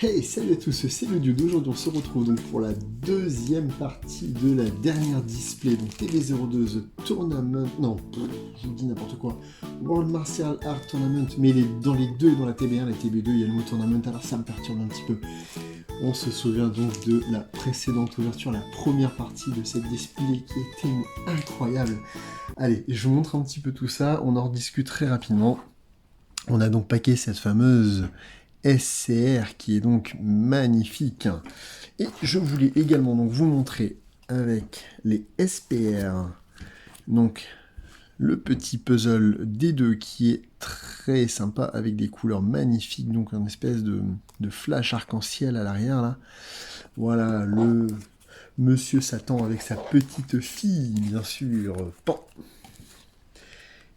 Hey, salut à tous, c'est le Dieu d'aujourd'hui. On se retrouve donc pour la deuxième partie de la dernière display, donc TB02 The Tournament, non, je vous dis n'importe quoi, World Martial Art Tournament, mais il est dans les deux et dans la TB1, la TB2, il y a le mot Tournament, alors ça me perturbe un petit peu. On se souvient donc de la précédente ouverture, la première partie de cette display qui était incroyable. Allez, je vous montre un petit peu tout ça, on en rediscute très rapidement. On a donc packé cette fameuse SCR qui est donc magnifique. Et je voulais également donc vous montrer avec les SPR, donc le petit puzzle des deux qui est très sympa avec des couleurs magnifiques, donc un espèce de flash arc-en-ciel à l'arrière là. Voilà le Monsieur Satan avec sa petite fille, bien sûr. Pan.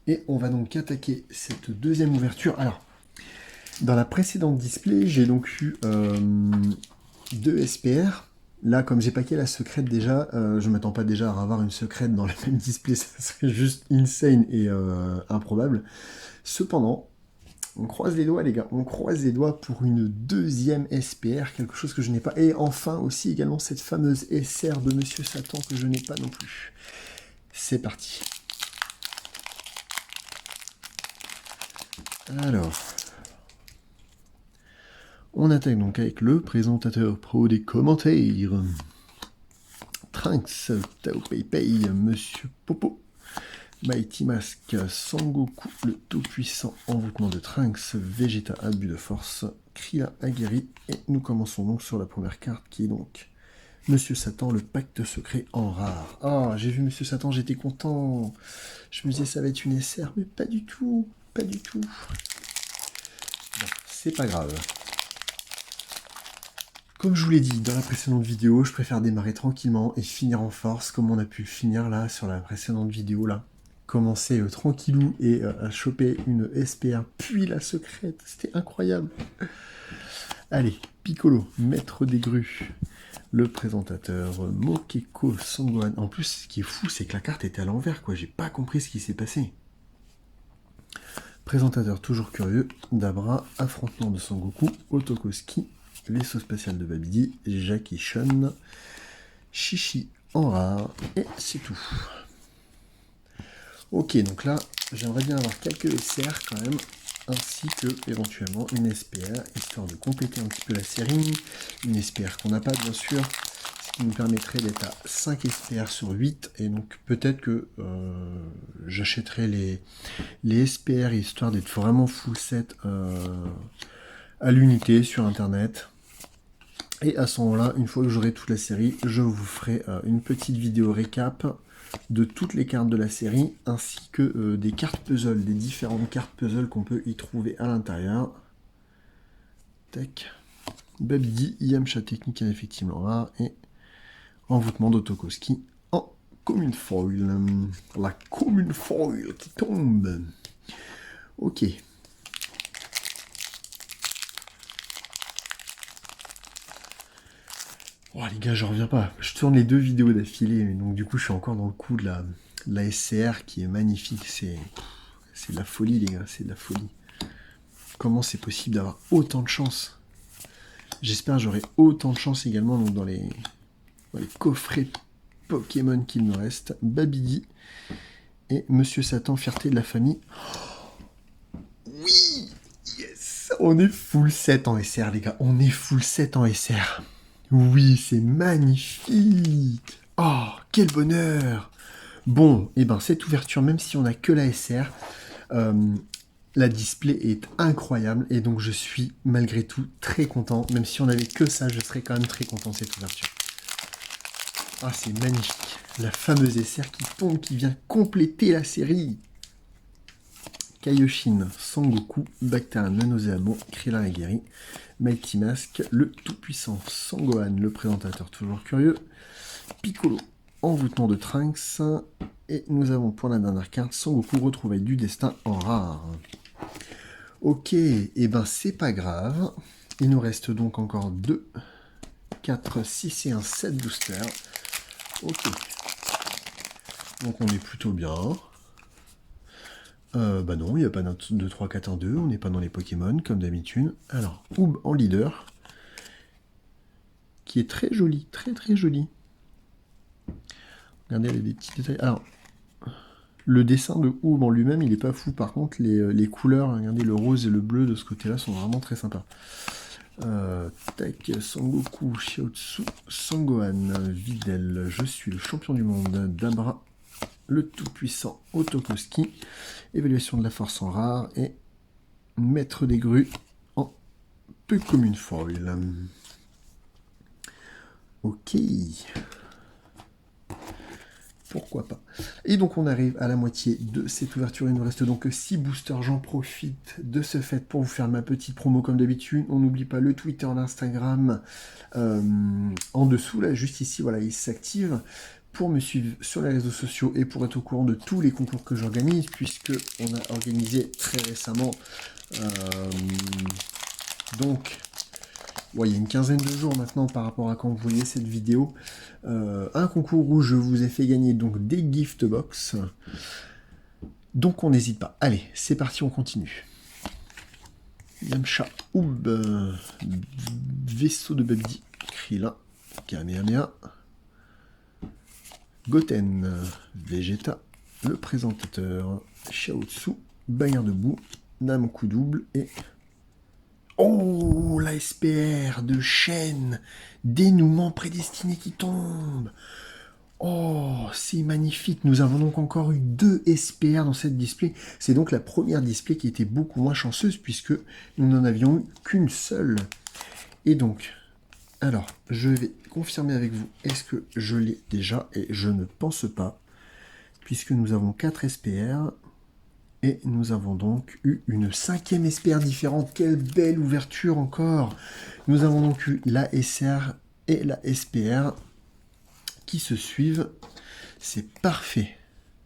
Et on va donc attaquer cette deuxième ouverture. Alors, dans la précédente display, j'ai donc eu 2 SPR. Là, comme j'ai packé la secrète déjà, je m'attends pas déjà à avoir une secrète dans la même display, ça serait juste insane et improbable. Cependant, on croise les doigts les gars, on croise les doigts pour une deuxième SPR, quelque chose que je n'ai pas. Et enfin aussi également cette fameuse SR de Monsieur Satan que je n'ai pas non plus. C'est parti. Alors... on attaque donc avec le présentateur pro des commentaires. Trunks, Tao Pei Pei, Monsieur Popo, Mighty Mask, Sangoku, le tout-puissant envoûtement de Trunks, Vegeta, abus de force, Krillin aguerri, et nous commençons donc sur la première carte qui est donc Monsieur Satan, le pacte secret en rare. Ah, j'ai vu Monsieur Satan, j'étais content. Je me disais ça va être une SR, mais pas du tout, pas du tout. Bon, c'est pas grave. Comme je vous l'ai dit dans la précédente vidéo, je préfère démarrer tranquillement et finir en force, comme on a pu finir là sur la précédente vidéo là. Commencer tranquillou et à choper une SPR, puis la secrète, c'était incroyable. Allez, Piccolo, maître des grues, le présentateur, Mokeko Sangwan. En plus, ce qui est fou, c'est que la carte était à l'envers, quoi. J'ai pas compris ce qui s'est passé. Présentateur toujours curieux, Dabra, affrontement de Sangoku, Otokoski, vaisseau spatial de Babidi, Jackie Chan, Chichi en rare, et c'est tout. Ok, donc là, j'aimerais bien avoir quelques SR quand même, ainsi que éventuellement une SPR, histoire de compléter un petit peu la série, une SPR qu'on n'a pas bien sûr, ce qui nous permettrait d'être à 5 SPR sur 8, et donc peut-être que j'achèterai les SPR, histoire d'être vraiment full set à l'unité sur internet. Et à ce moment-là, une fois que j'aurai toute la série, je vous ferai une petite vidéo récap de toutes les cartes de la série, ainsi que des cartes puzzle, des différentes cartes puzzle qu'on peut y trouver à l'intérieur. Tac. Babidi, Yamcha technique effectivement rare, et envoûtement d'Otokoski en commune foil. La commune foil qui tombe. Ok. Oh les gars, je reviens pas. Je tourne les deux vidéos d'affilée, donc du coup je suis encore dans le coup de la SCR qui est magnifique. C'est de la folie les gars, c'est de la folie. Comment c'est possible d'avoir autant de chance? J'espère que j'aurai autant de chance également donc, dans les coffrets Pokémon qu'il me reste. Babidi et Monsieur Satan, fierté de la famille. Oui, yes, on est full set en SR les gars, on est full set en SR. Oui, c'est magnifique. Oh, quel bonheur. Bon, et ben cette ouverture, même si on n'a que la SR, la display est incroyable. Et donc je suis malgré tout très content. Même si on n'avait que ça, je serais quand même très content de cette ouverture. Ah, c'est magnifique. La fameuse SR qui tombe, qui vient compléter la série. Kaioshin, Sangoku, Bactérian, le nauséabond, Krillin aguerri, Mighty Mask, le tout-puissant Sangohan, le présentateur toujours curieux, Piccolo, envoûtement de Trunks, et nous avons pour la dernière carte Sangoku, retrouvaille du destin en rare. Ok, et ben c'est pas grave, il nous reste donc encore 2, 4, 6 et un 7 boosters. Ok, donc on est plutôt bien. Bah non, il n'y a pas d'un 2, 3, 4, 1, 2, on n'est pas dans les Pokémon, comme d'habitude. Alors, Oob en leader, qui est très joli, très très joli. Regardez, il y a des petits détails. Alors, le dessin de Oub en lui-même, il est pas fou. Par contre, les couleurs, regardez, le rose et le bleu de ce côté-là sont vraiment très sympas. Tac, Sangoku, Shiotsu, Sangohan, Videl, je suis le champion du monde, Dabra, le tout-puissant Otokoski, évaluation de la force en rare et maître des grues en peu commune foil. Ok. Pourquoi pas. Et donc on arrive à la moitié de cette ouverture. Il nous reste donc 6 boosters. J'en profite de ce fait pour vous faire ma petite promo comme d'habitude. On n'oublie pas le Twitter, l'Instagram en dessous, là, juste ici, voilà, il s'active pour me suivre sur les réseaux sociaux et pour être au courant de tous les concours que j'organise, puisque on a organisé très récemment donc il y a une quinzaine de jours maintenant par rapport à quand vous voyez cette vidéo, un concours où je vous ai fait gagner donc des gift box. Donc on n'hésite pas. Allez, c'est parti, on continue. Yamcha, Oub, vaisseau de Babidi, Krillin, Kamehameha, Goten, Vegeta, le présentateur, Shiaotsu, bagarre debout, Namco double et... Oh, la SPR de Shen, dénouement prédestiné qui tombe. Oh, c'est magnifique. Nous avons donc encore eu 2 SPR dans cette display. C'est donc la première display qui était beaucoup moins chanceuse puisque nous n'en avions eu qu'une seule. Et donc, alors, je vais confirmer avec vous, est-ce que je l'ai déjà? Et je ne pense pas, puisque nous avons 4 SPR. Et nous avons donc eu une 5e SPR différente. Quelle belle ouverture encore! Nous avons donc eu la SR et la SPR qui se suivent. C'est parfait.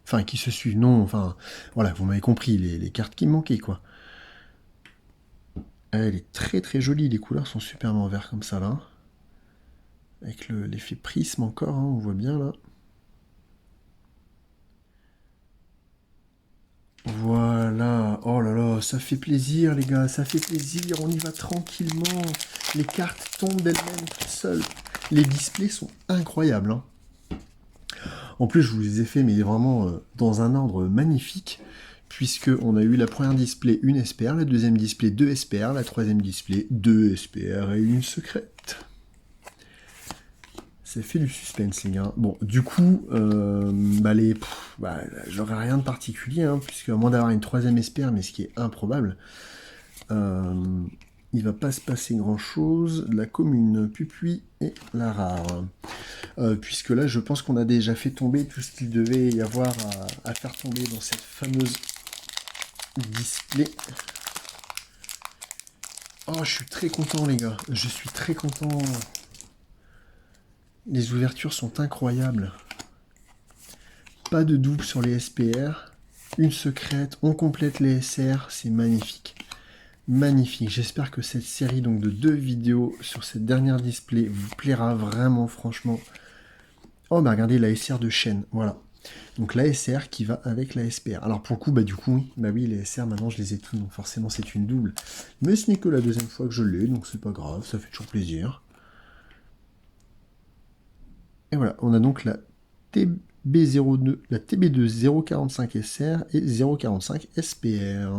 Enfin, qui se suivent, non, enfin, voilà, vous m'avez compris, les cartes qui me manquaient, quoi. Elle est très très jolie, les couleurs sont superbement vertes comme ça, là. Avec l'effet prisme encore, hein, on voit bien, là. Voilà, oh là là, ça fait plaisir les gars, ça fait plaisir, on y va tranquillement. Les cartes tombent d'elles-mêmes toutes seules. Les displays sont incroyables. Hein. En plus, je vous les ai fait, mais vraiment dans un ordre magnifique, puisque on a eu la première display, une SPR, la deuxième display, 2 SPR, la troisième display, 2 SPR et une secrète. Ça fait du suspense, les gars. Bon, du coup, j'aurais rien de particulier, hein, puisque à moins d'avoir une troisième SPR, mais ce qui est improbable, il va pas se passer grand-chose. La commune, Pupuis et la rare. Puisque là, je pense qu'on a déjà fait tomber tout ce qu'il devait y avoir à faire tomber dans cette fameuse display. Oh, je suis très content, les gars. Je suis très content. Les ouvertures sont incroyables. Pas de double sur les SPR. Une secrète. On complète les SR. C'est magnifique. Magnifique. J'espère que cette série donc, de 2 vidéos sur cette dernière display vous plaira vraiment, franchement. Oh, bah regardez la SR de Shen. Voilà. Donc la SR qui va avec la SPR. Alors pour le coup, oui, les SR, maintenant je les ai tous. Donc forcément, c'est une double. Mais ce n'est que la deuxième fois que je l'ai. Donc c'est pas grave. Ça fait toujours plaisir. Et voilà, on a donc la TB02, la TB2 045 SR et 045 SPR.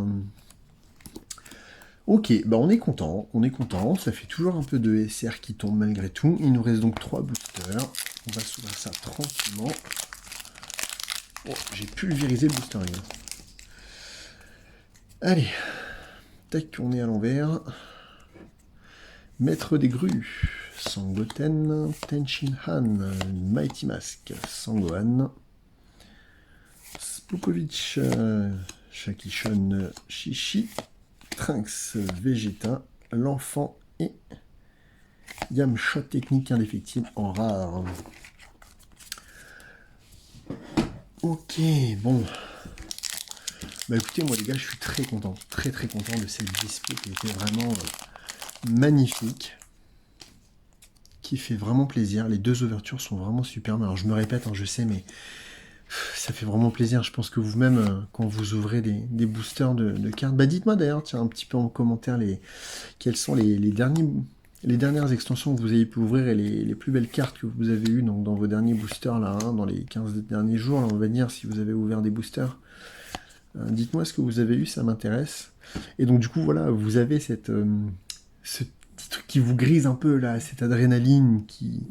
Ok, bah on est content, ça fait toujours un peu de SR qui tombe malgré tout. Il nous reste donc 3 boosters. On va s'ouvrir ça tranquillement. Oh, j'ai pulvérisé le booster. Hein. Allez, tac, on est à l'envers. Maître des grues. Sangoten, Tenshin Han, Mighty Mask, Sangohan, Splukovic, Shakishon, Shishi, Trunks, Vegeta, l'enfant et Yamcha technique indéfectible en rare. Ok, bon. Bah écoutez, moi les gars, je suis très content, très content de cette display qui était vraiment magnifique. Qui fait vraiment plaisir. Les 2 ouvertures sont vraiment superbes. Alors je me répète, hein, je sais, mais ça fait vraiment plaisir. Je pense que vous-même, quand vous ouvrez des boosters de cartes, bah dites-moi d'ailleurs, tiens, un petit peu en commentaire quels sont les derniers les dernières extensions que vous avez pu ouvrir et les plus belles cartes que vous avez eues donc, dans vos derniers boosters, là, hein, dans les 15 derniers jours, là, on va dire, si vous avez ouvert des boosters. Dites-moi ce que vous avez eu, ça m'intéresse. Et donc du coup, voilà, vous avez ce petit truc qui vous grise un peu, là, cette adrénaline qui...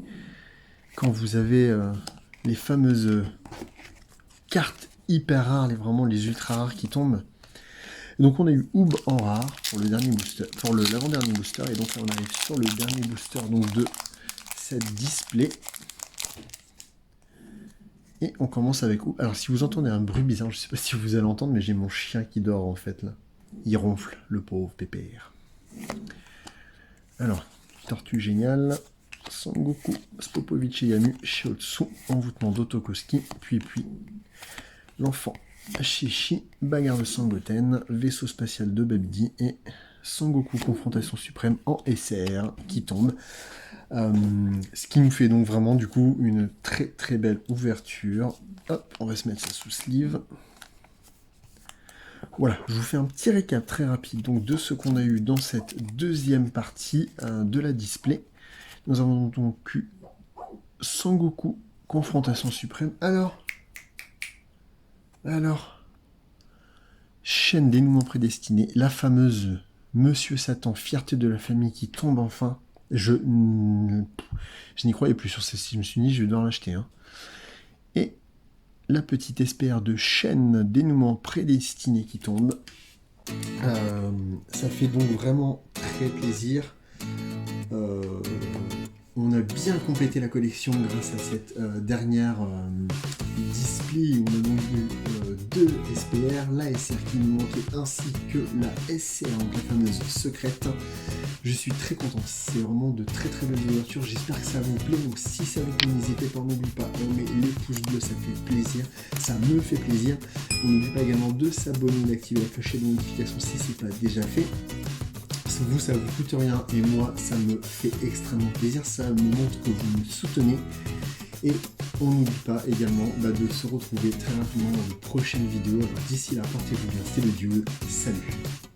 Quand vous avez les fameuses cartes hyper rares, vraiment les ultra rares qui tombent. Donc on a eu Oob en rare pour le dernier booster, pour l'avant-dernier booster, et donc là on arrive sur le dernier booster donc de cette display. Et on commence avec Oob. Alors si vous entendez un bruit bizarre, je sais pas si vous allez entendre, mais j'ai mon chien qui dort en fait là. Il ronfle, le pauvre pépère. Alors, tortue géniale, Sangoku, Spopovich et Yamu, Shiotsu, envoûtement d'Otokoski, puis l'enfant Shishi, bagarre de Sangoten, vaisseau spatial de Babidi et Sangoku confrontation suprême en SR qui tombe. Ce qui nous fait donc vraiment du coup une très très belle ouverture. Hop, on va se mettre ça sous sleeve. Voilà, je vous fais un petit récap très rapide donc, de ce qu'on a eu dans cette deuxième partie de la display. Nous avons donc eu Sangoku confrontation suprême. Alors, chaîne dénouement prédestiné, la fameuse Monsieur Satan, fierté de la famille qui tombe enfin. Je n'y croyais plus sur celle-ci, je me suis dit je vais devoir l'acheter. Hein. Et la petite SPR de chaîne dénouement prédestiné qui tombe. Ça fait donc vraiment très plaisir. On a bien complété la collection grâce à cette dernière display où on a donc eu deux SPR, la SR qui nous manquait ainsi que la SCR, donc la fameuse secrète. Je suis très content, c'est vraiment de très très belles ouvertures, j'espère que ça vous plaît, donc si ça vous plaît, n'hésitez pas, on n'oublie pas, on met les pouces bleus, ça fait plaisir, ça me fait plaisir. On n'oublie pas également de s'abonner, d'activer la cloche de notification si ce n'est pas déjà fait. Vous, ça vous coûte rien et moi, ça me fait extrêmement plaisir. Ça me montre que vous me soutenez. Et on n'oublie pas également de se retrouver très rapidement dans de prochaines vidéos. Alors d'ici là, portez-vous bien, c'est le Duel. Salut!